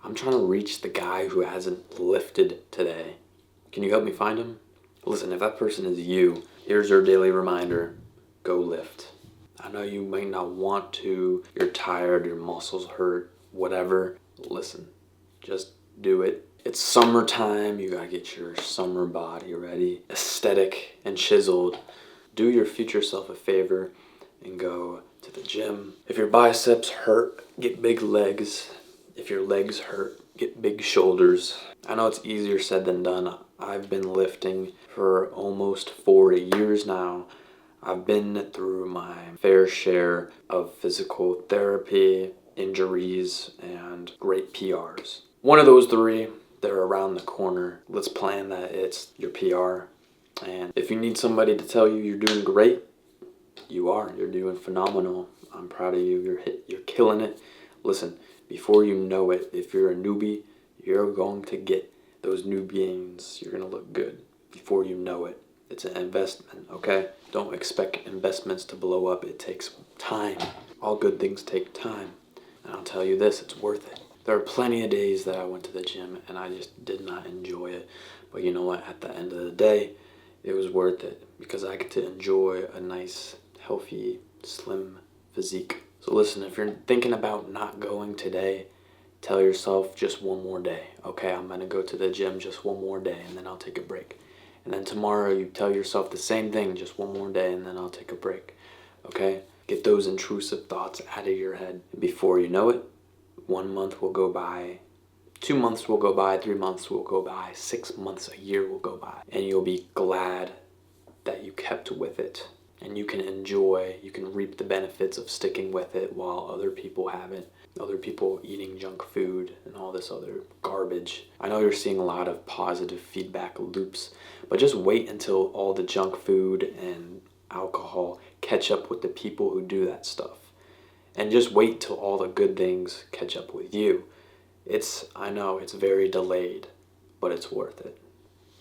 I'm trying to reach the guy who hasn't lifted today. Can you help me find him? Listen, if that person is you, here's your daily reminder. Go lift. I know you might not want to, you're tired, your muscles hurt, whatever. Listen, just do it. It's summertime, you gotta get your summer body ready, aesthetic and chiseled. Do your future self a favor and go to the gym. If your biceps hurt, get big legs. If your legs hurt, get big shoulders. I know it's easier said than done. I've been lifting for almost 40 years now. I've been through my fair share of physical therapy, injuries, and great PRs. One of those three, they're around the corner. Let's plan that it's your PR. And if you need somebody to tell you you're doing great, you are. You're doing phenomenal. I'm proud of you. You're killing it. Listen, before you know it, if you're a newbie, you're going to get those new beings. You're going to look good before you know it. It's an investment, okay? Don't expect investments to blow up. It takes time. All good things take time. And I'll tell you this, it's worth it. There are plenty of days that I went to the gym and I just did not enjoy it. But you know what? At the end of the day, it was worth it because I get to enjoy a nice, healthy, slim physique. So listen, if you're thinking about not going today, tell yourself just one more day. Okay, I'm going to go to the gym just one more day and then I'll take a break. And then tomorrow you tell yourself the same thing, just one more day and then I'll take a break. Okay? Get those intrusive thoughts out of your head. Before you know it, 1 month will go by, 2 months will go by, 3 months will go by, 6 months, a year will go by. And you'll be glad that you kept with it. And you can reap the benefits of sticking with it while other people haven't. Other people eating junk food and all this other garbage. I know you're seeing a lot of positive feedback loops, but just wait until all the junk food and alcohol catch up with the people who do that stuff. And just wait till all the good things catch up with you. I know it's very delayed, but it's worth it.